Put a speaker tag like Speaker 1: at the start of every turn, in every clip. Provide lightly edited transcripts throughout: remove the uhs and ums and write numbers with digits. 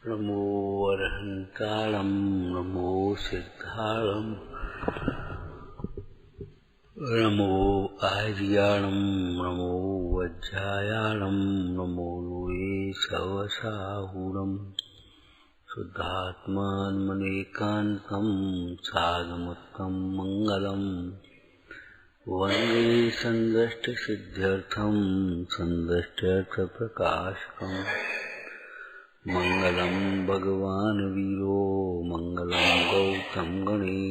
Speaker 1: नमो अरहंताणं नमो सिद्धाणं नमो आर्याणं नमो वज्रायाणं नमो लोये सवसाहुरं शुद्धात्मानमनेकान्तं साधमुत्तमं मङ्गलम् वन्दे सन्दष्टसिद्ध्यर्थं सन्दष्ट्यर्थप्रकाशकम् मंगलम भगवान वीरो मंगलम गौतम गणे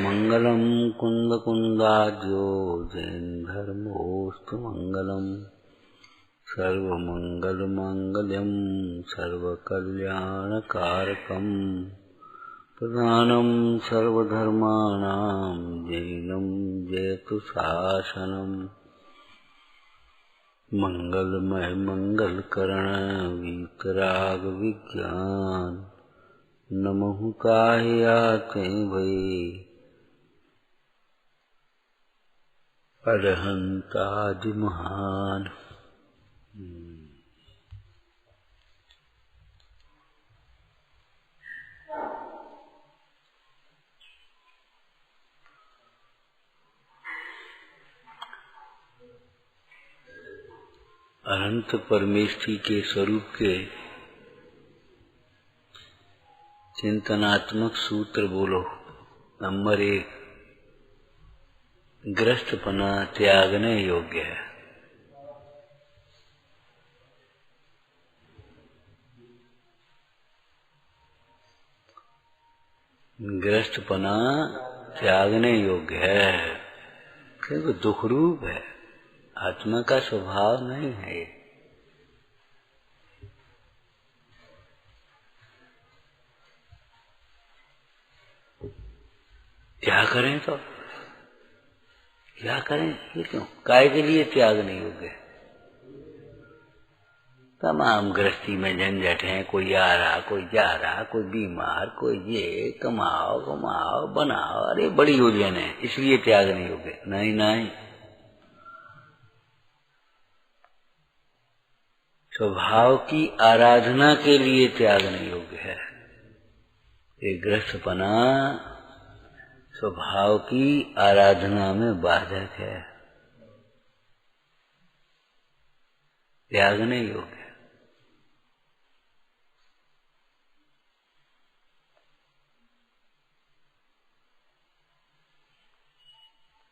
Speaker 1: मंगलम कुंद कुंदाज्यो जैन धर्मोस्तु मंगलम सर्वमंगल मांगल्यम सर्वकल्याणकारकम प्रधानम सर्वधर्माणां जैनम जयतु शासनम मंगलमय मंगलकरण वीतराग विज्ञान नमहु काहे आते भये अरहंताज महान। अनंत परमेष्ठी के स्वरूप के चिंतनात्मक सूत्र बोलो। नंबर 1, ग्रस्तपना त्यागने योग्य है। ग्रस्तपना त्यागने योग्य है क्योंकि दुख रूप है, आत्मा का स्वभाव नहीं है ये। क्या करें तो क्या करें, ये क्यों, काय के लिए त्याग नहीं योग्य। तमाम गृहस्थी में झंझट है, कोई आ रहा कोई जा रहा, कोई बीमार कोई ये, कमाओ कमाओ बनाओ, अरे बड़ी उलझन है, इसलिए त्याग नहीं योग्य। नहीं नहीं, स्वभाव की आराधना के लिए त्याग नहीं योग्य है। ये गृहस्थपना स्वभाव की आराधना में बाधक है, त्याग नहीं योग्य।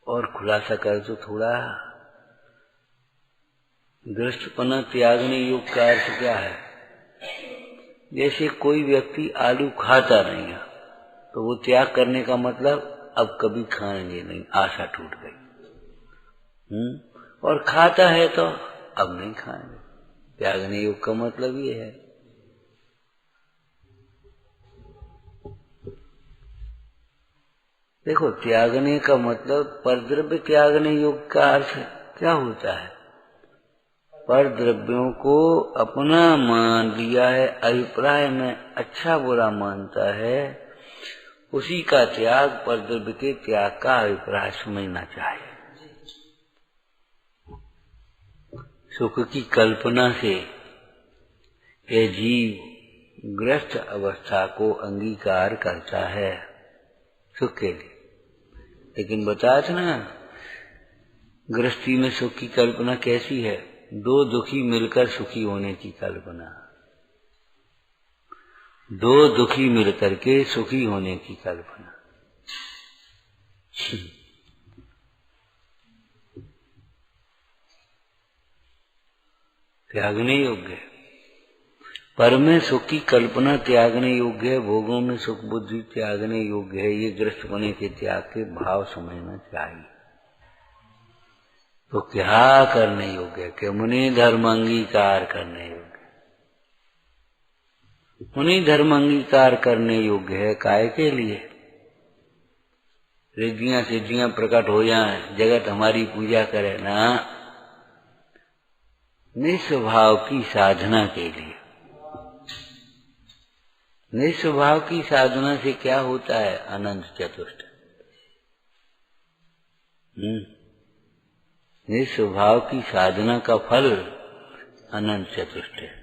Speaker 1: और खुलासा कर तो थोड़ा, गृहस्थपना त्यागने योग्य का अर्थ क्या है। जैसे कोई व्यक्ति आलू खाता नहीं है तो वो त्याग करने का मतलब अब कभी खाएंगे नहीं, आशा टूट गई। और खाता है तो अब नहीं खाएंगे, त्यागने योग्य का मतलब ये है। देखो, त्यागने का मतलब परद्रव्य त्यागने योग्य का अर्थ क्या होता है। पर द्रव्यों को अपना मान लिया है, अभिप्राय में अच्छा बुरा मानता है, उसी का त्याग पर द्रव्य के त्याग का अभिप्राय समझना चाहिए। सुख की कल्पना से यह जीव ग्रस्त अवस्था को अंगीकार करता है सुख के लिए। लेकिन बताया था ना, गृहस्थी में सुख की कल्पना कैसी है। दो दुखी मिलकर सुखी होने की कल्पना, दो दुखी मिलकर के सुखी होने की कल्पना। त्यागने योग्य है। पर में सुख की कल्पना त्यागने योग्य है, भोगों में सुख बुद्धि त्यागने योग्य है। ये ग्रस्तपने के त्याग के भाव समझना चाहिए। तो क्या करने योग्य है कि मुनि धर्म अंगीकार करने योग्य। मुनि धर्म अंगीकार करने योग्य है काय के लिए। रिद्धियां सिद्धियां प्रकट हो जाएं, जगत हमारी पूजा करे ना, निस्वभाव की साधना के लिए। निस्वभाव की साधना से क्या होता है, अनंत चतुष्ट। निस्वभाव की साधना का फल अनंत चतुष्ट है।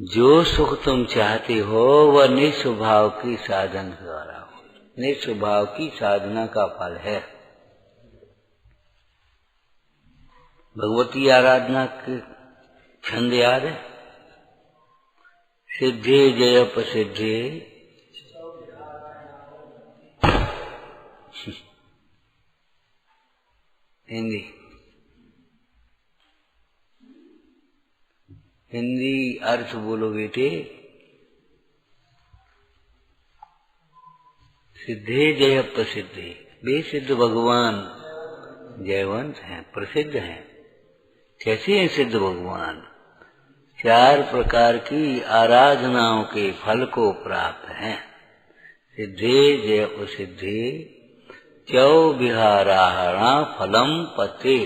Speaker 1: जो सुख तुम चाहते हो वह निस्वभाव की साधन द्वारा हो, निस्वभाव की साधना का फल है। भगवती आराधना के छंद याद है? सिद्धे जय प्रसिद्धे, हिंदी हिंदी अर्थ बोलो बेटे। सिद्धे जय प्रसिद्धे, वे सिद्ध भगवान जयवंत हैं, प्रसिद्ध हैं। कैसे हैं सिद्ध भगवान? 4 प्रकार की आराधनाओं के फल को प्राप्त हैं। सिद्धे जय प्रसिद्धे चौ विहाराहणा फलम पते,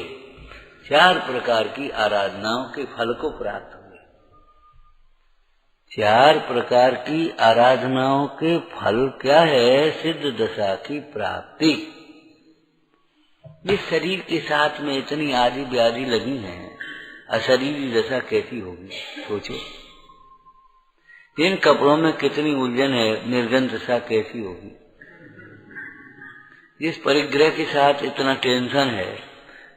Speaker 1: 4 प्रकार की आराधनाओं के फल को प्राप्त हुए। 4 प्रकार की आराधनाओं के फल क्या है? सिद्ध दशा की प्राप्ति। इस शरीर के साथ में इतनी आदि व्याधि लगी हैं, अशरीरी दशा कैसी होगी सोचो। इन कपड़ों में कितनी उलझन है, निर्जन दशा कैसी होगी। जिस परिग्रह के साथ इतना टेंशन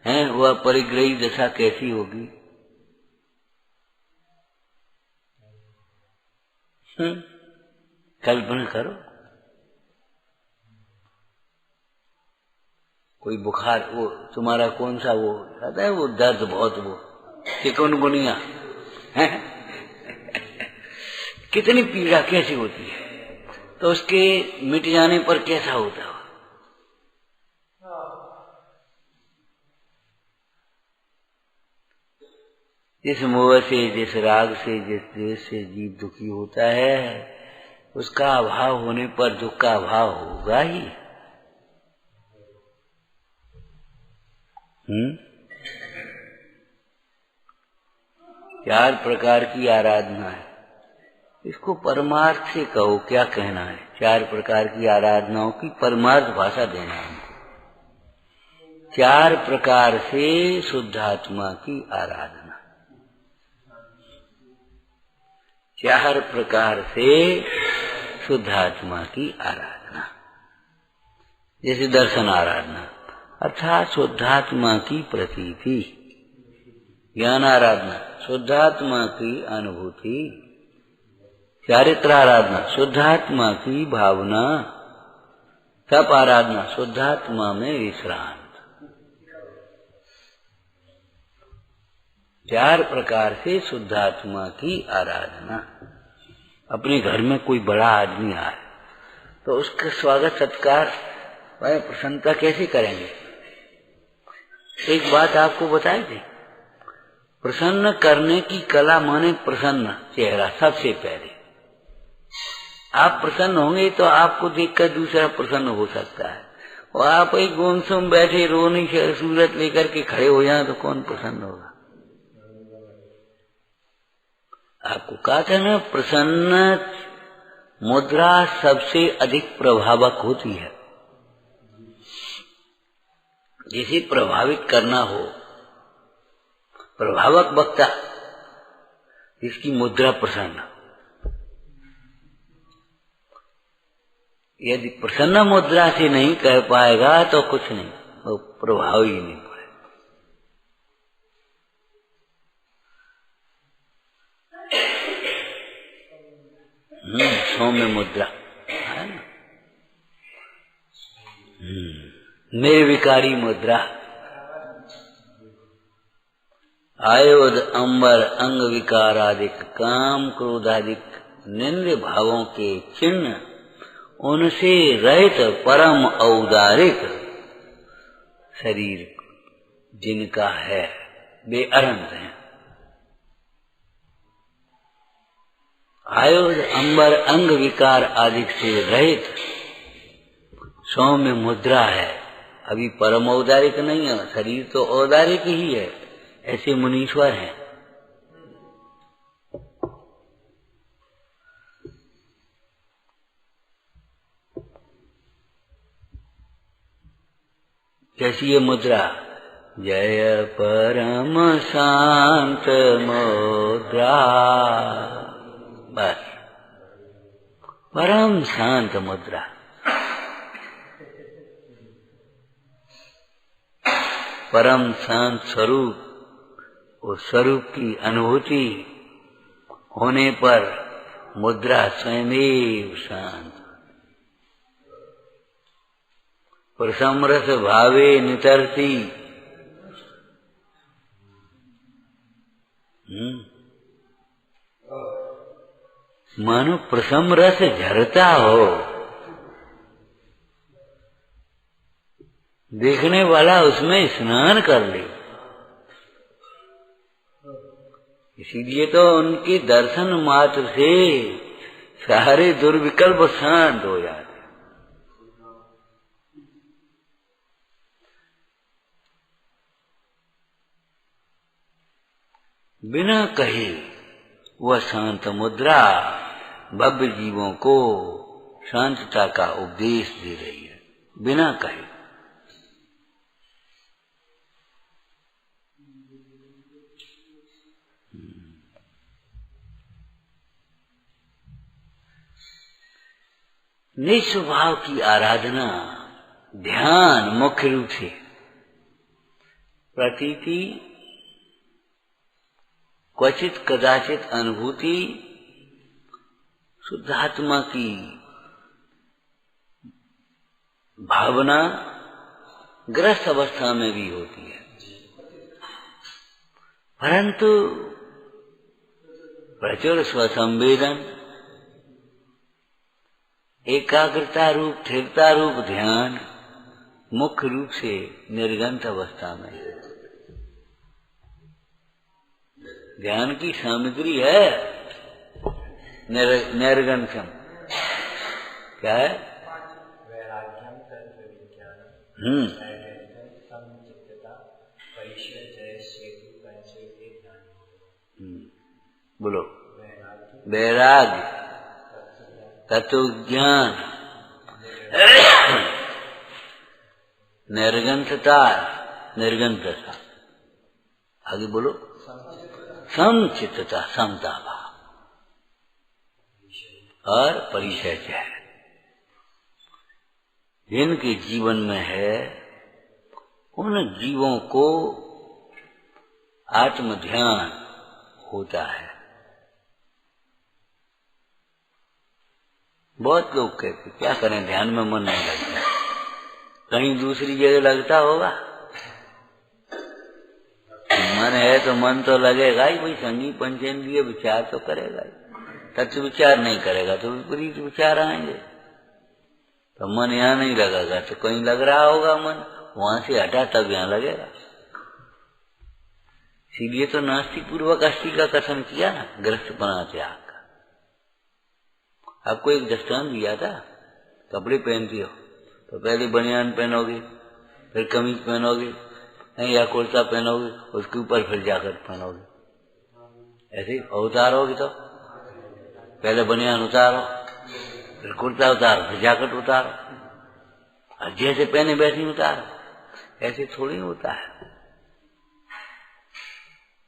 Speaker 1: है वह परिग्रही दशा कैसी होगी। कल्पना करो, कोई बुखार, वो तुम्हारा कौन सा वो आता है, वो दर्द बहुत, वो चिकनगुनिया है, कितनी पीड़ा कैसी होती है, तो उसके मिट जाने पर कैसा होता है। जिस मोह से, जिस राग से, जिस द्वेष से जीव दुखी होता है, उसका अभाव होने पर दुख का अभाव होगा ही। 4 प्रकार की आराधना है। इसको परमार्थ से कहो, क्या कहना है? 4 प्रकार की आराधनाओं की परमार्थ भाषा देना है हमको। 4 प्रकार से शुद्धात्मा की आराधना, 4 प्रकार से शुद्धात्मा की आराधना। जैसे दर्शन आराधना अर्थात शुद्धात्मा की प्रतीति, ज्ञान आराधना शुद्धात्मा की अनुभूति, चारित्र आराधना शुद्धात्मा की भावना, तप आराधना शुद्धात्मा में विश्रांत। 4 प्रकार से शुद्धात्मा की आराधना। अपने घर में कोई बड़ा आदमी आए तो उसका स्वागत सत्कार प्रसन्नता कैसे करेंगे? एक बात आपको बताई थी, प्रसन्न करने की कला माने प्रसन्न चेहरा। सबसे पहले आप प्रसन्न होंगे तो आपको देखकर दूसरा प्रसन्न हो सकता है। और आप एक गुमसुम बैठे रोनी सूरत लेकर के खड़े हो जाए तो कौन प्रसन्न होगा? आपको कहा था ना, प्रसन्न मुद्रा सबसे अधिक प्रभावक होती है। जिसे प्रभावित करना हो, प्रभावक वक्ता, इसकी मुद्रा प्रसन्न। यदि प्रसन्न मुद्रा से नहीं कह पाएगा तो कुछ नहीं, वो प्रभाव ही नहीं पड़ेगा। सौम्य मुद्रा है ना, निर्विकारी मुद्रा। आयोध अंबर अंग विकारादिक काम क्रोधादिक निंद्य भावों के चिन्ह उनसे रहित परम औदारिक शरीर जिनका है वे अनंत हैं। आयोध अंबर अंग विकार आदि से रहित सौम्य मुद्रा है। अभी परम औदारिक नहीं है, शरीर तो औदारिक ही है, ऐसे मुनीश्वर हैं। कैसी ये मुद्रा? जय परम शांत मुद्रा, बस परम शांत मुद्रा। परम शांत स्वरूप, उस स्वरूप की अनुभूति होने पर मुद्रा स्वयं शांत। प्रसमरस भावे नितरती, मानो प्रसमरस झरता हो, देखने वाला उसमें स्नान कर ले। इसीलिए तो उनके दर्शन मात्र से सारे दुर्विकल्प शांत हो जाते। बिना कहे वह शांत मुद्रा भव्य जीवों को शांतता का उपदेश दे रही है, बिना कहे। निस्वभाव की आराधना, ध्यान मुख्य रूप से प्रतीति, क्वचित कदाचित अनुभूति, शुद्धात्मा की भावना ग्रस्त अवस्था में भी होती है। परंतु प्रचुर स्वसंवेदन, एकाग्रता रूप, स्थिरता रूप ध्यान मुख्य रूप से निर्गंत अवस्था में है। ध्यान की सामग्री है निर्गंथम। क्या है? बोलो। वैराग्य, तत्वज्ञान, निर्गंथता, निर्गंथता। आगे बोलो। समचित्तता, समता भाव और परिचय है। जिनके जीवन में है उन जीवों को आत्म ध्यान होता है। बहुत लोग कहते क्या करें, ध्यान में मन नहीं लगता। कहीं दूसरी जगह लगता होगा। मन है तो मन तो लगेगा ही भाई, संगी पंचेंद्रिय विचार तो करेगा ही। तत्व विचार नहीं करेगा तो विपरीत विचार आएंगे। तो मन यहाँ नहीं लगेगा तो कहीं लग रहा होगा मन, वहां से हटा तब यहाँ लगेगा। इसीलिए तो नास्तिक पूर्वक अस्थि का कथन किया ना, ग्रस्तपना त्याग का। आपको एक दृष्टांत दिया था, कपड़े पहनती हो तो पहले बनियान पहनोगे, फिर कमीज पहनोगे या कुर्ता पहनोगे, उसके ऊपर फिर जैकेट पहनोगे। ऐसे उतारोगे तो पहले बनियान उतारो, फिर कुर्ता उतारो, फिर जैकेट उतारो, और जैसे पहने वैसे उतारो। ऐसे थोड़ी होता है।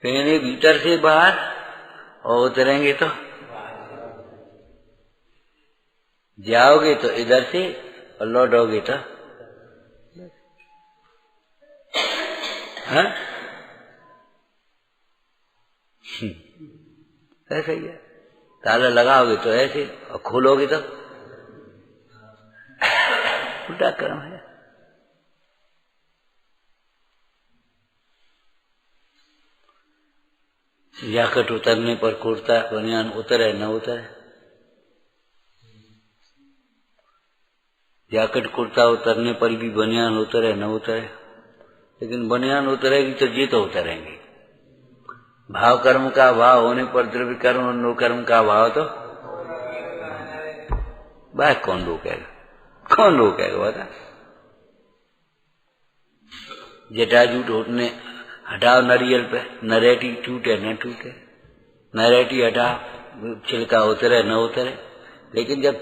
Speaker 1: पहने भीतर से बाहर और उतरेंगे तो जाओगे तो इधर से और लौटोगे तो हाँ? ऐसा ही है। ताला लगाओगे तो ऐसे और खोलोगे तो उल्टा क्रम है। जैकेट उतरने पर कुर्ता बनियान उतरे न उतरे, जैकेट कुर्ता उतरने पर भी बनियान उतरे न उतरे, लेकिन बनियान उतरेगी तो जी तो उतरेंगे। भाव कर्म का भाव होने पर द्रव्य कर्म और नो कर्म का भाव तो भाई कौन रोकेगा, कौन रोकेगा बता। जटाजूट उठने हटाओ नारियल पे, नरेटी टूटे न टूटे, नरेटी हटाओ छिलका उतरे न उतरे। लेकिन जब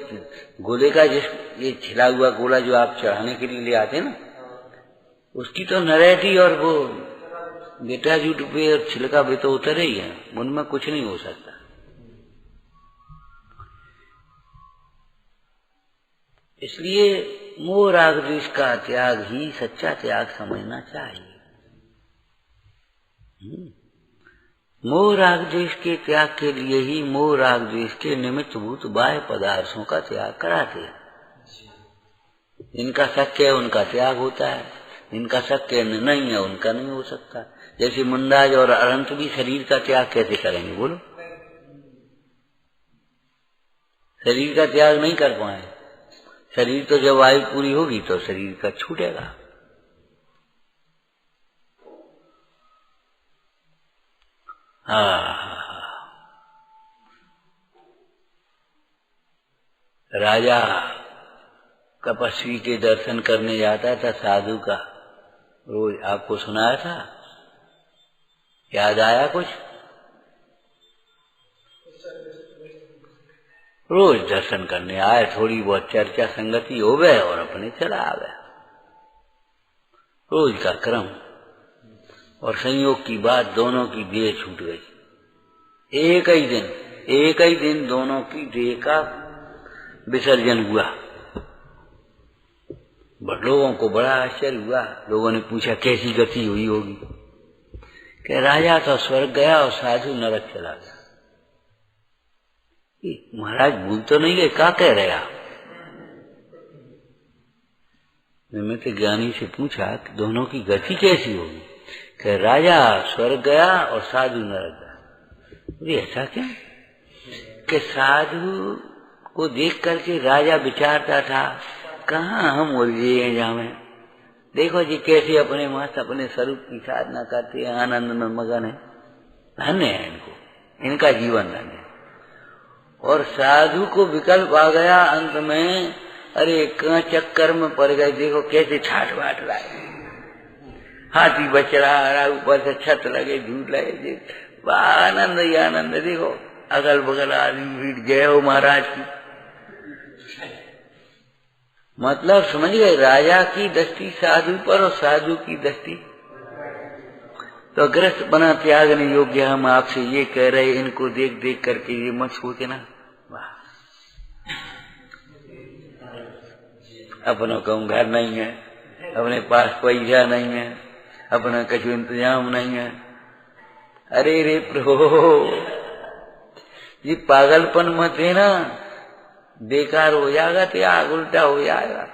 Speaker 1: गोले का ये छिला हुआ गोला जो आप चढ़ाने के लिए ले आते हैं ना, उसकी तो नरेटी और वो जटाजूट पे और छिलका पे तो उतरे ही है, उनमें कुछ नहीं हो सकता। इसलिए मोह राग द्वेष का त्याग ही सच्चा त्याग समझना चाहिए। मोह राग द्वेष के त्याग के लिए ही मोह राग द्वेष के निमित्त भूत बाह्य पदार्थों का त्याग कराते हैं। जिनका शक्य है उनका त्याग होता है, जिनका शक्य नहीं है उनका नहीं हो सकता। जैसे मुंदाज और अनंत भी शरीर का त्याग कैसे करेंगे बोलो? शरीर का त्याग नहीं कर पाए। शरीर तो जब आयु पूरी होगी तो शरीर का छूटेगा। राजा तपस्वी के दर्शन करने जाता था, साधु का। रोज आपको सुनाया था, याद आया कुछ? रोज दर्शन करने आए, थोड़ी बहुत चर्चा संगति हो गए और अपने चला आ गया। रोज का क्रम। और संयोग की बात, दोनों की देह छूट गई। एक ही दिन दोनों की देह का विसर्जन हुआ। लोगों को बड़ा आश्चर्य हुआ। लोगों ने पूछा कैसी गति हुई होगी? कि राजा तो स्वर्ग गया और साधु नरक चला गया। महाराज भूल तो नहीं गए? क्या कह रहे आप? मैंने तो ज्ञानी से पूछा कि दोनों की गति कैसी होगी? कि राजा स्वर्ग गया और साधु नरक गया। बोले ऐसा क्या? कि साधु को देख करके राजा विचारता था कहाँ हम उलझे हैं जामे। देखो जी कैसे अपने मस्त अपने स्वरूप की साधना करते हैं, आनंद में मगन है। धन्य है इनको, इनका जीवन धन्य है। और साधु को विकल्प आ गया अंत में, अरे कहाँ चक्कर में पड़ गए। देखो कैसे छाट बाट रहा है, हाथी बच रहा, ऊपर से छत लगे, झूठ लगे, आनंद ही आनंद। देखो अगल बगल आदमी भीड़ गए हो महाराज की। मतलब समझ गए, राजा की दृष्टि साधु पर और साधु की दृष्टि। तो ग्रस्त बना त्यागने योग्य हम आपसे ये कह रहे, इनको देख देख करके ये मत सोचना अपनों का घर नहीं है, अपने पास पैसा नहीं है, अपना कुछ इंतजाम नहीं है। अरे रे प्रभु, ये पागलपन मत है ना, बेकार हो जाएगा, त्याग उल्टा हो जाएगा।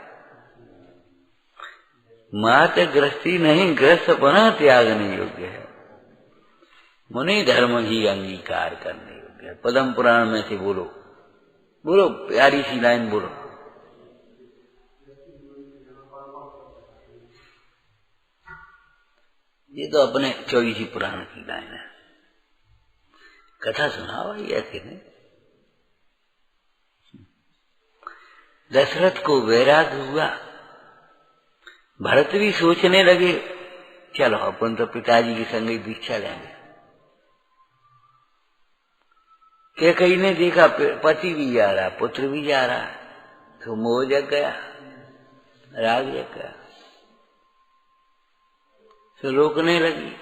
Speaker 1: मात गृहस्थी नहीं, ग्रस्त बना त्यागने योग्य है। मुनि धर्म ही अंगीकार करने योग्य है। पद्म पुराण में से बोलो, बोलो प्यारी सी लाइन बोलो। ये तो अपने 24 पुराण की लाइन है। कथा सुनाओ या कि नहीं? दशरथ को वैराग्य हुआ। भरत भी सोचने लगे चलो अपन तो पिताजी की संगत दीक्षा लेंगे। कैकेयी ने देखा पति भी जा रहा, पुत्र भी जा रहा, तो मोह जग गया, राग जग गया, तो रोकने लगी।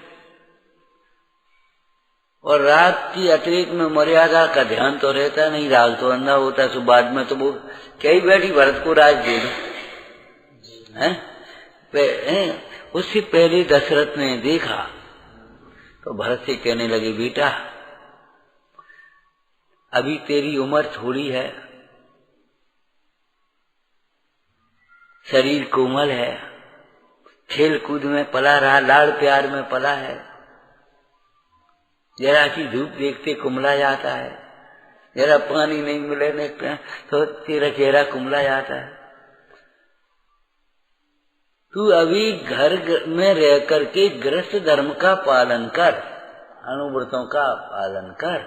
Speaker 1: और राग की अतिरिक्त में मर्यादा का ध्यान तो रहता नहीं, राग तो अंधा होता। तो बाद में तो वो कई बैठी भरत को राज दे दो, उससे पहले दशरथ ने देखा तो भरत से कहने लगे बेटा अभी तेरी उम्र थोड़ी है, शरीर कोमल है, खेल कूद में पला रहा, लाड़ प्यार में पला है, जरा सी धूप देखते कुमला जाता है, जरा पानी नहीं मिले तो तेरा चेहरा कुमला जाता है। तू अभी घर में रह करके गृहस्थ धर्म का पालन कर, अनुव्रतों का पालन कर,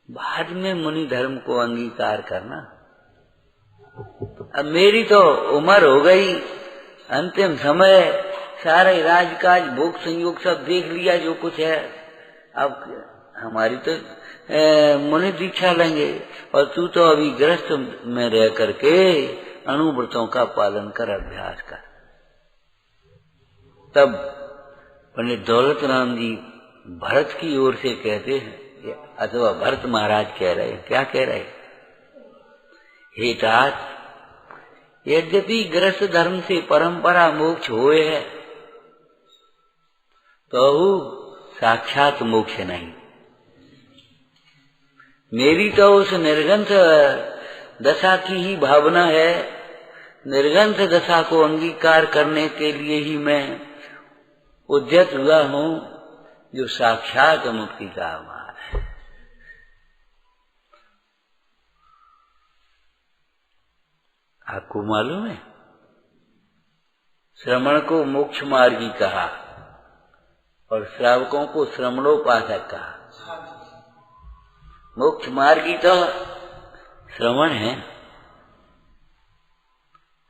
Speaker 1: बाद में मुनि धर्म को अंगीकार करना। अब मेरी तो उम्र हो गई, अंतिम समय, सारे राजकाज भोग संयोग सब देख लिया जो कुछ है, अब हमारी तो मुनि दीक्षा लेंगे और तू तो अभी गृहस्थ में रह करके अनुव्रतों का पालन कर, अभ्यास कर। तब पंडित दौलत राम जी भरत की ओर से कहते हैं, अथवा भरत महाराज कह रहे हैं, क्या कह रहे हैं? हे तात, यद्यपि गृहस्थ धर्म से परंपरा मोक्ष होए है, तो साक्षात मोक्ष नहीं। मेरी तो उस निर्गंथ दशा की ही भावना है। निर्गंथ दशा को अंगीकार करने के लिए ही मैं उद्यत हुआ हूँ, जो साक्षात मुक्ति का मार्ग है। आपको मालूम है, श्रमण को मोक्ष मार्गी कहा और श्रावकों को श्रमणोपासक कहा। मोक्ष मार्गी तो श्रवण है,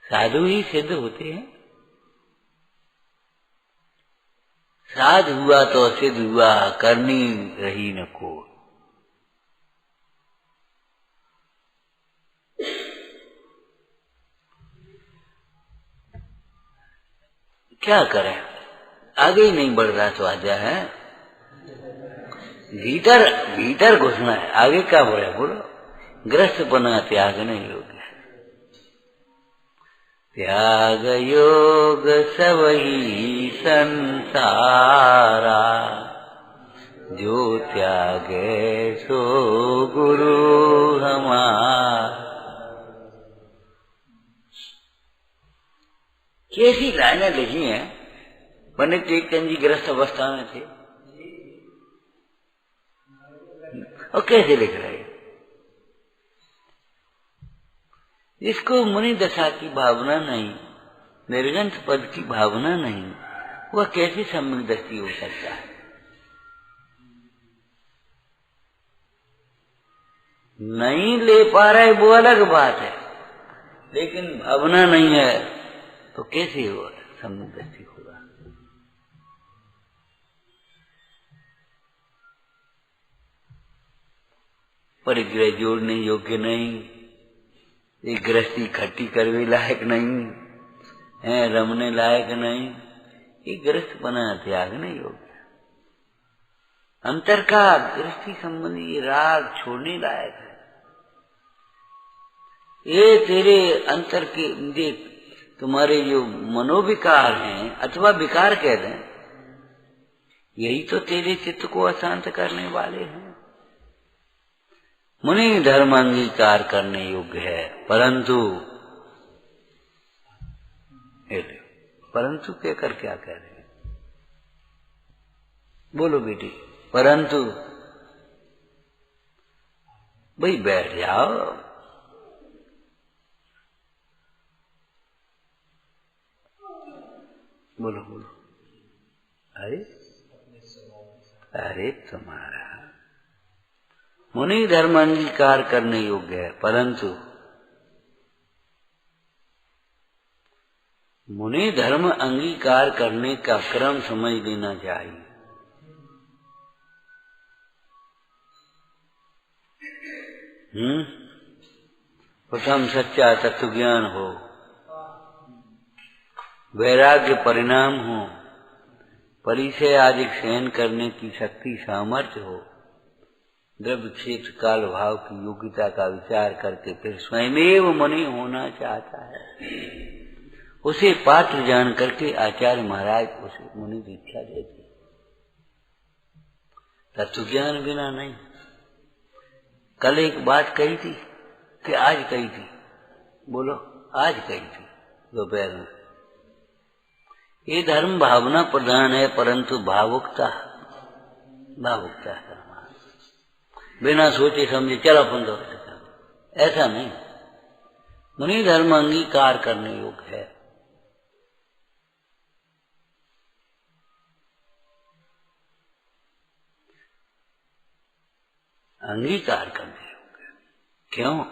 Speaker 1: साधु ही सिद्ध होते हैं। साध हुआ तो सिद्ध हुआ, करनी रही न को। क्या करें, आगे ही नहीं बढ़ रहा तो आजा है। भीतर भीतर घुसना है, आगे क्या बढ़े बोलो। ग्रस्त बना त्याग नहीं योग्य। त्याग योग सब ही संसारा, जो त्यागे सो गुरु हमारा। कैसी लाइनें लिखी हैं। पंडित टेकचंद जी गृहस्थ अवस्था में थे और कैसे लिख रहे हैं। जिसको मुनि दशा की भावना नहीं, निर्गंथ पद की भावना नहीं, वह कैसे सम्यक दृष्टि हो सकता है। नहीं ले पा रहे वो अलग बात है, लेकिन भावना नहीं है तो कैसे हो सम्यक दृष्टि होगा। परिग्रह जोड़ने योग्य नहीं, एक गृहस्थी खट्टी करवे लायक नहीं है, रमने लायक नहीं, ये गृहस्थ बना त्याग नहीं योग्य। अंतर का गृहस्थी संबंधी राग छोड़ने लायक है। ये तेरे अंतर के देख, तुम्हारे जो मनोविकार हैं अथवा विकार कह दें, यही तो तेरे चित्त को अशांत करने वाले हैं। मुनि धर्म अंगीकार करने योग्य है, परंतु कहकर क्या कह रहे हैं बोलो बेटी। परंतु भाई बैठ जाओ, बोलो बोलो। अरे तुम्हारा मुनि धर्म अंगीकार करने योग्य है, परंतु मुनि धर्म अंगीकार करने का क्रम समझ लेना चाहिए। प्रथम सच्चा तत्व ज्ञान हो, वैराग्य परिणाम हो, परिचय आदि सहन करने की शक्ति सामर्थ्य हो, द्रव्य क्षेत्र काल भाव की योग्यता का विचार करके फिर स्वयमेव मुनि होना चाहता है, उसे पात्र जान करके आचार्य महाराज उसे मुनि दीक्षा देते। तत्व ज्ञान बिना नहीं। कल एक बात कही थी कि आज कही थी, बोलो आज कही थी दोपहर में। ये धर्म भावना प्रधान है, परंतु भावुकता है। बिना सोचे समझे चलो अपन दो, ऐसा नहीं। मुनि धर्म अंगीकार करने योग्य है। अंगीकार करने योग्य। क्यों?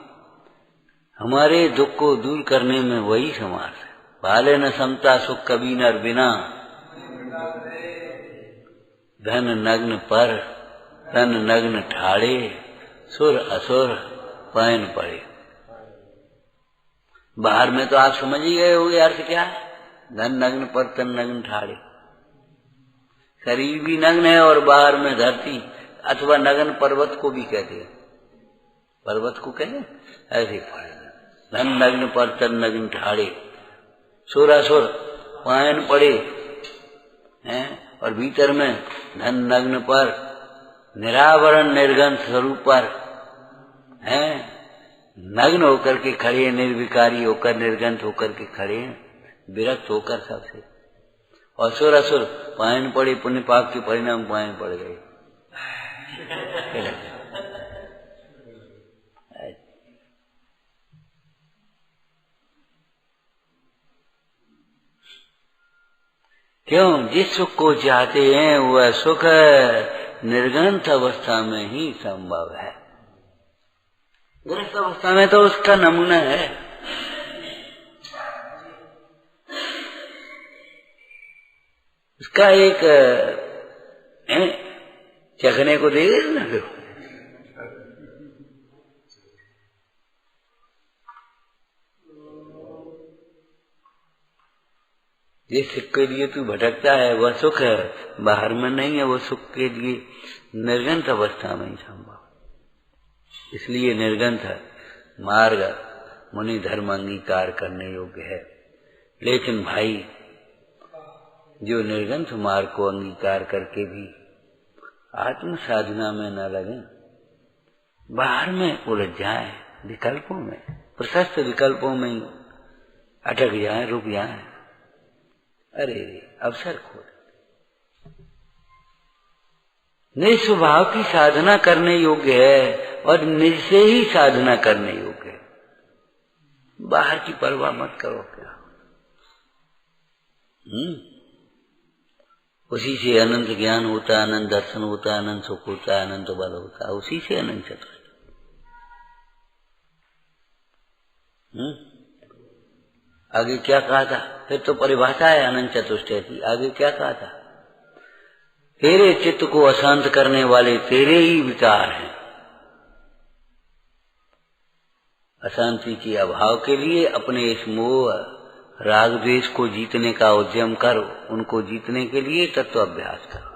Speaker 1: हमारे दुख को दूर करने में वही समास है। भाले न समता सुख कभी नर बिना, धन नग्न पर तन नग्न ठाड़े, सुर असुर पैन पड़े। बाहर में तो आप समझ ही गए होंगे अर्थ क्या है। धन नग्न पर तन नग्न ठाड़े, शरीर भी नग्न है और बाहर में धरती अथवा नग्न पर्वत को भी कहते हैं। पर्वत को कहें ऐसे पड़े, धन नग्न पर तन नग्न ठाड़े, सुरासुर पायन पड़े हैं, और भीतर में धन नग्न पर निरावरण निर्गंध स्वरूप पर हैं, नग्न होकर के खड़े, निर्विकारी होकर निर्गंध होकर के खड़े, विरक्त होकर सबसे। और सुरासुर पायन पड़े, पुण्य पाप के परिणाम पायन पड़ गए। क्यों? जिस सुख को चाहते हैं वह सुख निर्गंथ अवस्था में ही संभव है। गृहस्थ अवस्था में तो उसका नमूना है। उसका एक चखने को दे ना। जिस सुख के लिए तू भटकता है वह सुख है, बाहर में नहीं है। वो सुख के लिए निर्गंथ अवस्था में ही संभव। इसलिए निर्गंथ मार्ग मुनि धर्म अंगीकार करने योग्य है। लेकिन भाई, जो निर्गंथ मार्ग को अंगीकार करके भी आत्म साधना में न लगे, बाहर में उलझ जाए, विकल्पों में, प्रशस्त विकल्पों में ही अटक जाए, रुक जाए, अरे अवसर खो। निज स्वभाव की साधना करने योग्य है और निज से ही साधना करने योग्य है। बाहर की परवाह मत करो। क्या उसी से अनंत ज्ञान होता है, अनंत दर्शन होता है, अनंत सुख होता है, अनंत बल होता है, उसी से अनंत चतुष्ट। आगे क्या कहा था? फिर तो परिभाषा है अनंत चतुष्टय की। आगे क्या कहा था? तेरे चित्त को अशांत करने वाले तेरे ही विकार हैं। अशांति के अभाव के लिए अपने इस मोह राग द्वेष को जीतने का उद्यम करो। उनको जीतने के लिए तत्व अभ्यास करो।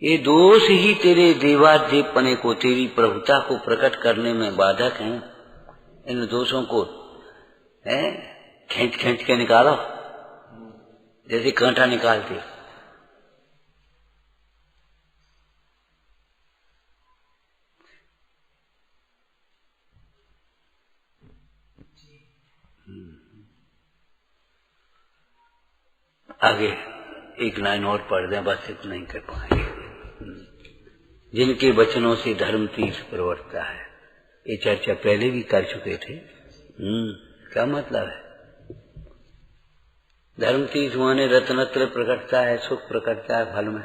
Speaker 1: ये दोष ही तेरे देवादेवपने को, तेरी प्रभुता को प्रकट करने में बाधक हैं। इन दोषों को खींच खींच के निकालो, जैसे कांटा निकालते। आगे एक लाइन और पढ़ दें, बस इतना ही कर पाएंगे। जिनके वचनों से धर्म तीर्थ प्रवर्तता है। ये चर्चा पहले भी कर चुके थे। क्या मतलब है? धर्म तीर्थ माने रत्नत्र प्रकटता है, सुख प्रकटता है फल में।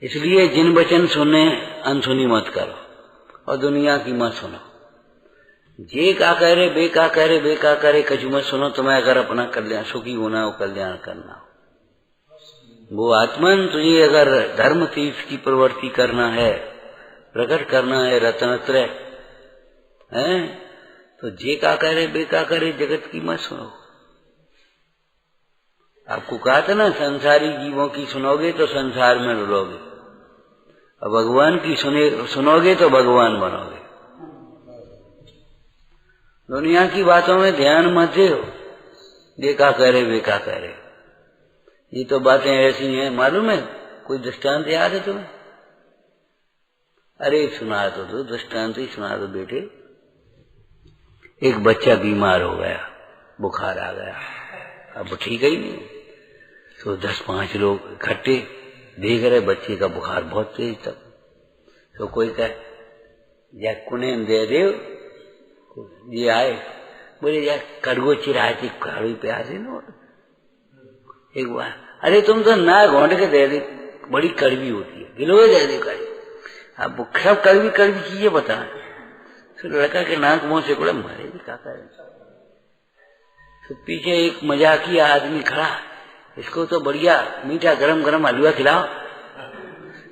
Speaker 1: इसलिए जिन वचन सुने अनसुनी मत करो और दुनिया की मत सुनो। जे का कह रहे बे का कह रहे बे का करे कछु मत सुनो। तुम्हें अगर अपना कल्याण सुखी होना हो, कल्याण करना हो, वो आत्मन तुझे अगर धर्म तीर्थ की प्रवृत्ति करना है, प्रकट करना है रत्नत्रय है, तो जे का कह रहे बे का करे जगत की मत सुनो। आपको कहा था ना, संसारी जीवों की सुनोगे तो संसार में रुलोगे, और भगवान की सुनोगे तो भगवान बनोगे। दुनिया की बातों में ध्यान मत दो। देखा करे बेका करे, ये तो बातें ऐसी हैं। मालूम है? कोई दृष्टांत याद है तुम्हें? अरे सुना तो दो, दृष्टांत ही सुना दो बेटे। एक बच्चा बीमार हो गया, बुखार आ गया, अब ठीक ही नहीं। तो 10-5 लोग इकट्ठे देख रहे बच्चे का बुखार बहुत तेज तक। तो कोई कहे या कुने दे दे, ये आए बोले यार कड़गो चिराती काड़ी पे आ दे ना एक बार। अरे तुम तो ना घोंट के दे दे, बड़ी कड़वी होती है, गिलोए दे दे कड़ी। अब सब कड़वी कड़वी चीजें बता। तो लड़का के नाक मुंह से बोला मारे भी क्या करे। तो पीछे एक मजाकिया आदमी खड़ा, इसको तो बढ़िया मीठा गरम गरम हलवा खिलाओ।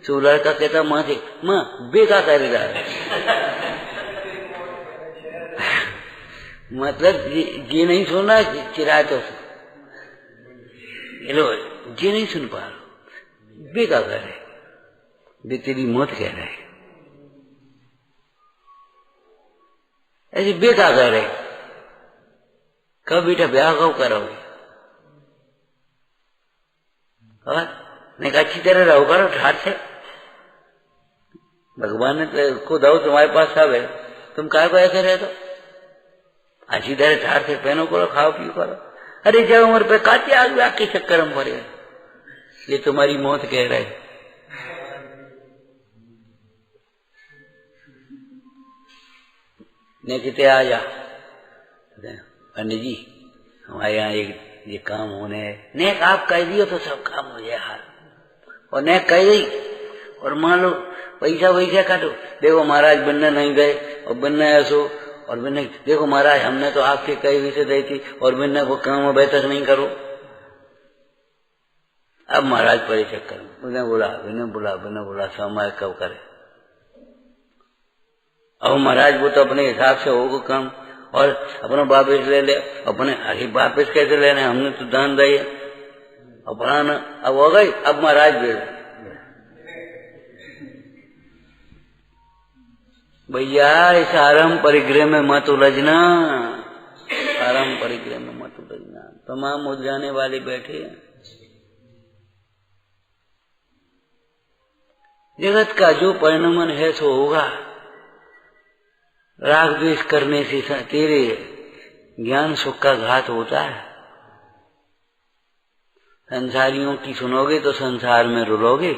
Speaker 1: तो लड़का कहता माँ से, माँ बेका कर रहा है। मतलब ये नहीं सुनना, चिराए तो लो ये नहीं सुन पा रहा, बेका कर रहे, वे तेरी मौत कह रहे। ऐसे बेका कर रहे, कब बेटा ब्याह कब करोगे? और नहीं अच्छी तरह रहो करो ठाट से, भगवान ने को दो तुम्हारे पास सब है, तुम काय को ऐसे रहे तो अच्छी तरह ठाट से पहनो करो, खाओ पियो करो। अरे जब उम्र पे काटे आग के चक्कर में पड़े, ये तुम्हारी मौत कह रहे। ने कितने आ जा पंडित जी हमारे यहाँ एक ये काम होने है, ने आप कह दियो तो सब काम हो जाए हाल, और ने कह दी और मान लो पैसा वैसा काटो, देखो महाराज बनने नहीं गए और बनने ऐसो, और बनने देखो महाराज हमने तो आपके कई विषय दी थी और बनने वो काम अभी तक नहीं करो। अब महाराज परे चक्कर में बिना बोला समय कब करे। अब महाराज वो तो अपने हिसाब से होगा काम, और अपना वापिस ले ले, अपने अरे वापिस कैसे लेने, हमने तो दान दिए अपना न, अब हो गई। अब महाराज भी भैया इस आरम परिग्रह में मत उलझना, आरम परिग्रह में मत उलझना, तमाम उलझाने वाले बैठे। जगत का जो परिणमन है सो होगा। राग द्वेष करने से तेरे ज्ञान सुख का घात होता है। संसारियों की सुनोगे तो संसार में रुलोगे।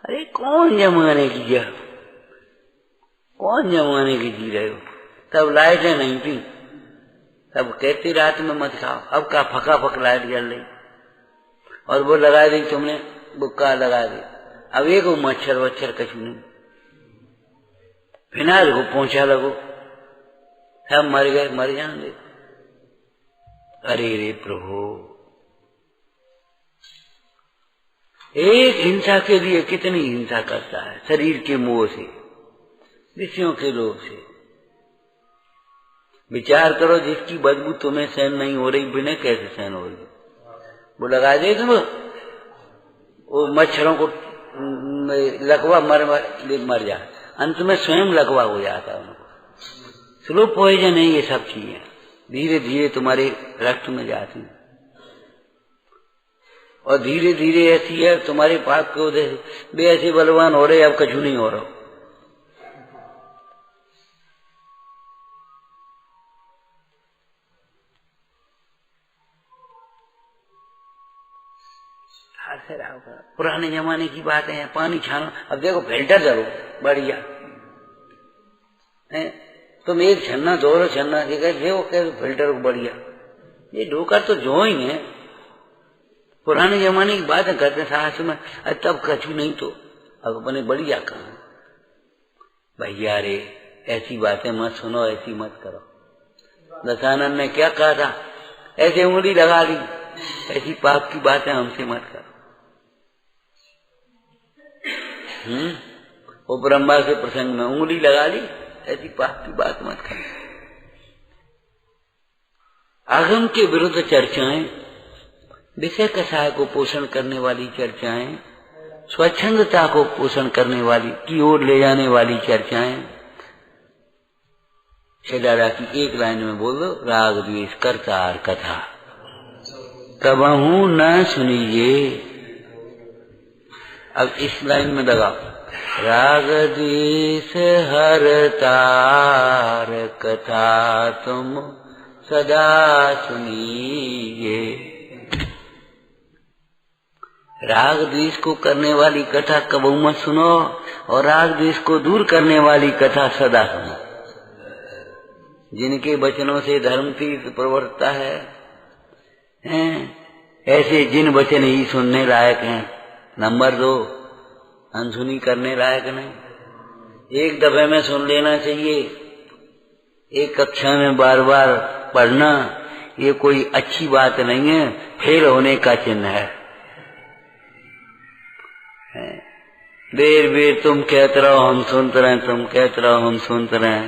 Speaker 1: अरे कौन जमाने की कौन जमाने की जी रहे हो? तब लाइटें नहीं थी, तब कहती रात में मत खाओ, अब का फका फक लाइट जल रही और वो लगा दी तुमने, बुक्का लगा दी। अब एक मच्छर वच्छर कछु नहीं, फिनाइल को पहुंचा लगो, सब मर गए, मर जाएंगे। अरे रे प्रभु, एक हिंसा के लिए कितनी हिंसा करता है, शरीर के मोह से, विषयों के लोभ से। विचार करो, जिसकी बदबू तुम्हें सहन नहीं हो रही, बिना कैसे सहन हो रही, वो लगा दे तुम, वो मच्छरों को लकवा मर जाए, अंत में स्वयं लकवा हो जाता है उनको। स्लो पॉइजन है ये सब चीजें, धीरे धीरे तुम्हारे रक्त में जाती है और धीरे धीरे ऐसी है तुम्हारे पाप के उदय भी ऐसे बलवान हो रहे, अब कछु नहीं हो रहा। पुराने जमाने की बातें हैं, पानी छानो, अब देखो फिल्टर करो बढ़िया है, तुम एक छन्ना दो छन्ना देखो कैसे फिल्टर बढ़िया, ये ढोकर तो जो ही है। पुराने जमाने की बातें करते साहस में, तब कछु नहीं तो अब अपने बढ़िया कहा। भैया रे ऐसी बातें मत सुनो, ऐसी मत करो। दशानंद ने क्या कहा था, ऐसे उंगली लगा ली, ऐसी पाप की बातें हमसे मत करो। वो ब्रह्मा के प्रसंग में उंगली लगा ली, ऐसी पाप की बात मत करो। आगम के विरुद्ध चर्चाएं, विषय कषाय को पोषण करने वाली चर्चाएं, स्वच्छंदता को पोषण करने वाली की ओर ले जाने वाली चर्चाएं। शेलारा की एक लाइन में बोल दो, राग द्वेष करतार कथा कबहू न सुनिए। अब इस लाइन में लगाओ, राग द्वेष हरतार कथा तुम सदा सुनिए। राग द्वेष को करने वाली कथा कबहू मत सुनो, और राग द्वेष को दूर करने वाली कथा सदा सुनो। जिनके वचनों से धर्म तीर्थ प्रवर्तता है, ऐसे जिन वचन ही सुनने लायक हैं। नंबर 2, अनसुनी करने लायक नहीं। एक दफे में सुन लेना चाहिए, एक कक्षा में बार बार पढ़ना ये कोई अच्छी बात नहीं है, फेल होने का चिन्ह है। बेर बेर तुम कहते रहो हम सुनते रहे, तुम कहते रहो हम सुनते रहे,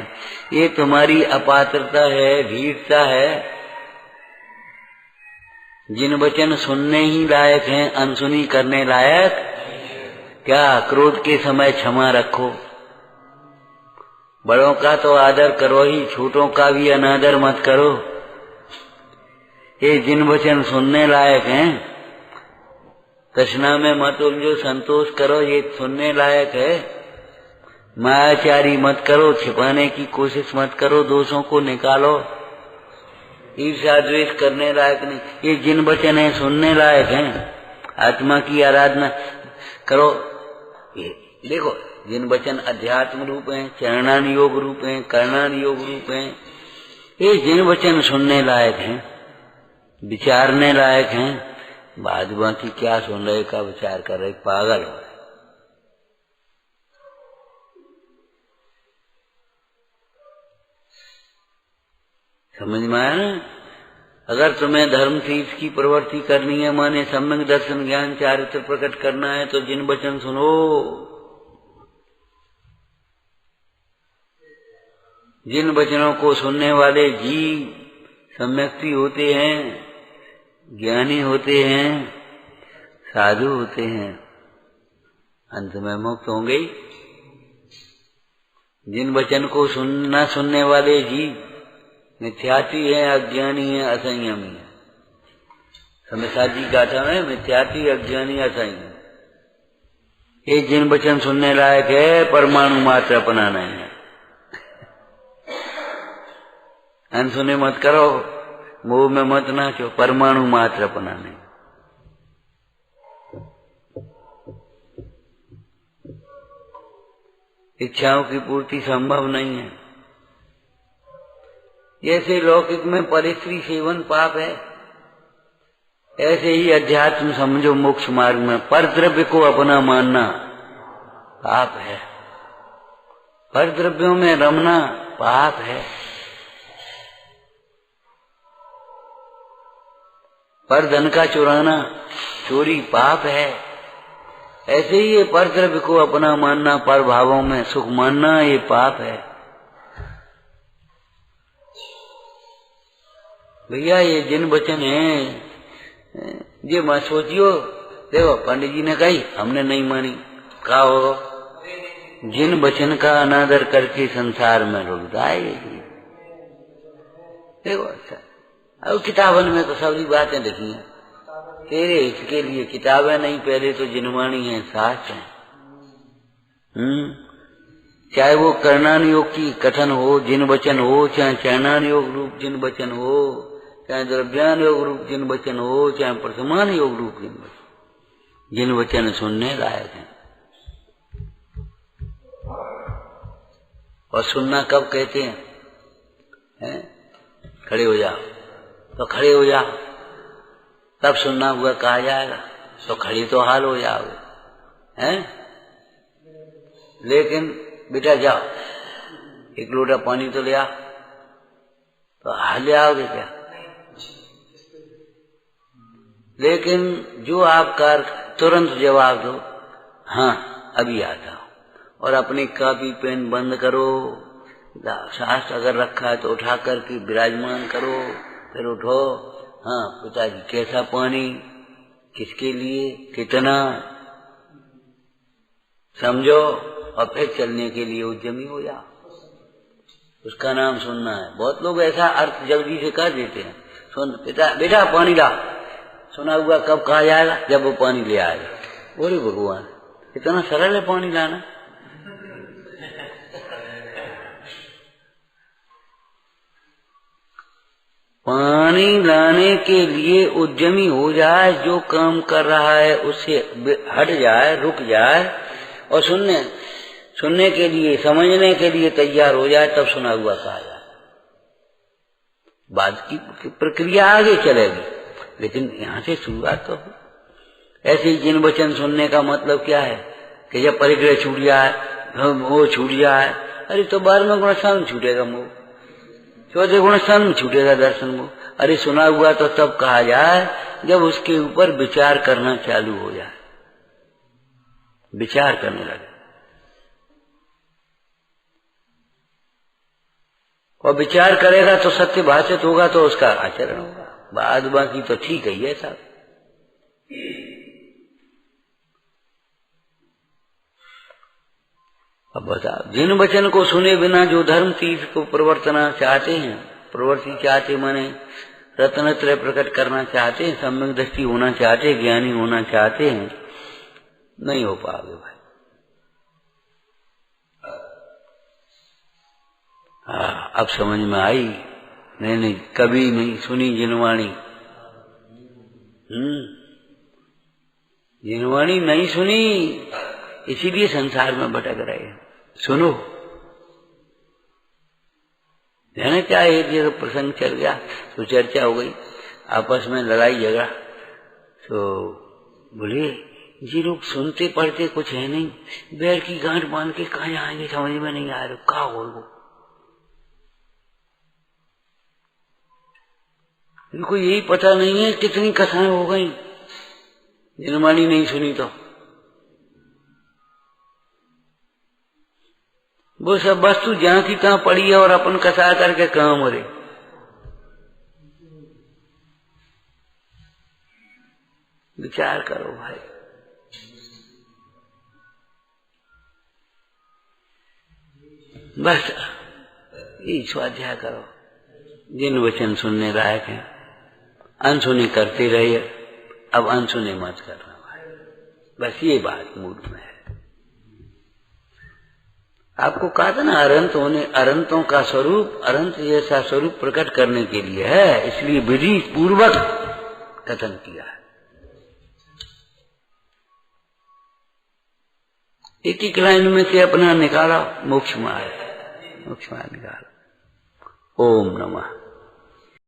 Speaker 1: ये तुम्हारी अपात्रता है, धीरता है। जिन वचन सुनने ही लायक हैं, अनसुनी करने लायक क्या? क्रोध के समय क्षमा रखो, बड़ों का तो आदर करो ही, छोटों का भी अनादर मत करो। ये जिन वचन सुनने लायक हैं, तृष्णा में मत उलझो, संतोष करो, ये सुनने लायक है। मायाचारी मत करो, छिपाने की कोशिश मत करो, दोषों को निकालो। ईर्ष्या द्वेष करने लायक नहीं, ये जिन वचन है सुनने लायक हैं। आत्मा की आराधना करो। ये देखो, जिन वचन अध्यात्म रूप हैं, चरणान योग रूप हैं, करणान योग रूप हैं, ये जिन वचन सुनने लायक हैं, विचारने लायक हैं। बाद बाकी क्या सुन रहे का विचार कर रहे, पागल हो रहे। समझ में आया ना? अगर तुम्हें धर्म तीर्थ की प्रवृत्ति करनी है, माने सम्यक दर्शन ज्ञान चारित्र प्रकट करना है, तो जिन वचन सुनो। जिन वचनों को सुनने वाले जीव सम्यक्ति होते हैं, ज्ञानी होते हैं, साधु होते हैं, अंत में मुक्त होंगे। जिन वचन को न सुनने वाले जीव मिथ्यार्थी है, अज्ञानी है, असंयमी है। समसाजी गाथा में मिथ्यार्थी, अज्ञानी, असंयमी। ये जिन वचन सुनने लायक है, परमाणु मात्र अपना नहीं है। अनसुने मत करो, मोह में मत नाचो, परमाणु मात्र अपना नहीं। इच्छाओं की पूर्ति संभव नहीं है। जैसे लौकिक में परिस्त्री सेवन पाप है, ऐसे ही अध्यात्म समझो मोक्ष मार्ग में पर द्रव्य को अपना मानना पाप है। पर द्रव्यों में रमना पाप है। पर धन का चुराना, चोरी पाप है। ऐसे ही ये पर द्रव्य को अपना मानना, पर भावों में सुख मानना, ये पाप है। भैया ये जिन वचन है, ये मत सोचियो। देखो पंडित जी ने कही, हमने नहीं मानी, कहा हो जिन वचन का अनादर करके संसार में रुक जाए। देखो अच्छा, अब किताबन में तो सभी बातें लिखी हैं तेरे इसके लिए। किताबें नहीं, पहले तो जिनवाणी है, शास्त्र है। चाहे वो करणान योग की कथन हो, जिन वचन हो, चाहे चरणान योग रूप जिन वचन हो, चाहे द्रव्यान योग रूप जिन वचन हो, चाहे प्रथमान योग रूप जिन वचन सुनने लायक हैं। और सुनना कब कहते हैं? खड़े हो जाओ, तो खड़े हो जाओ, तब सुनना हुआ कहा जाएगा। तो खड़े तो हाल हो जाओगे, हैं? लेकिन बेटा जाओ, एक लोटा पानी तो ले आओ, तो हाल ले आओगे क्या? लेकिन जो आप कर तुरंत जवाब दो, हाँ अभी आता हूं, और अपनी कॉपी पेन बंद करो। शास्त्र अगर रखा है तो उठा करके विराजमान करो, फिर उठो। हाँ पिताजी कैसा पानी, किसके लिए, कितना, समझो, और फिर चलने के लिए उद्यमी हो जाओ। उसका नाम सुनना है। बहुत लोग ऐसा अर्थ जल्दी से कर देते हैं। सुन पिता, बेटा पानी ला। सुना हुआ कब कहा जाएगा? जब वो पानी ले आएगा। बोले भगवान इतना सरल है पानी लाना? पानी लाने के लिए उद्यमी हो जाए, जो काम कर रहा है उससे हट जाए, रुक जाए, और सुनने के लिए, समझने के लिए तैयार हो जाए, तब सुना हुआ कहा जाए। बाद की प्रक्रिया आगे चलेगी, लेकिन यहाँ से शुरुआत तो हो। ऐसे ही जिन वचन सुनने का मतलब क्या है कि जब परिग्रह छूट जाए, वो छूट जाए, अरे तो 12वें गुणस्थान में छूटेगा मोह, 14वें गुणस्थान में छूटेगा दर्शन मोह। अरे सुना हुआ तो तब कहा जाए जब उसके ऊपर विचार करना चालू हो जाए, विचार करने लगे। और विचार करेगा तो सत्य भाषित होगा, तो उसका आचरण होगा। बाद बाकी तो ठीक है ये सब। अब बताओ, जिन वचन को सुने बिना जो धर्म तीर्थ को प्रवर्तना चाहते हैं, प्रवृत्ति चाहते माने रत्नत्रय प्रकट करना चाहते हैं, सम्यक दृष्टि होना चाहते हैं, ज्ञानी होना चाहते हैं, नहीं हो पाओगे भाई। हाँ, अब समझ में आई? नहीं, कभी नहीं सुनी जिनवाणी। जिनवाणी नहीं सुनी, इसीलिए संसार में भटक रहे हैं। सुनो, जाने क्या, एक जगह प्रसंग चल गया तो चर्चा हो गई, आपस में लड़ाई झगड़ा, तो बोले जी लोग सुनते पढ़ते कुछ है नहीं, बैठ की गांठ बांध के कहाँ जाएंगे, समझ में नहीं आ रहा, क्या हो? इनको यही पता नहीं है कितनी कथाएं हो गई, जिनवाणी नहीं सुनी तो। वो सब वस्तु जहां की तहां पड़ी है और अपन कसा करके कहां मरे। विचार करो भाई। बस यही स्वाध्याय करो, जिन वचन सुनने लायक हैं अनसुने करते रहिए, अब अनसुने मत करना भाई। बस ये बात मूड में है। आपको कहा था ना, अनंत होने, अनंतों का स्वरूप अनंत जैसा स्वरूप प्रकट करने के लिए है, इसलिए विधि पूर्वक कथन किया है। एक एक लाइन में से अपना निकाला, मोक्ष मार्ग निकाला। ओम नमः।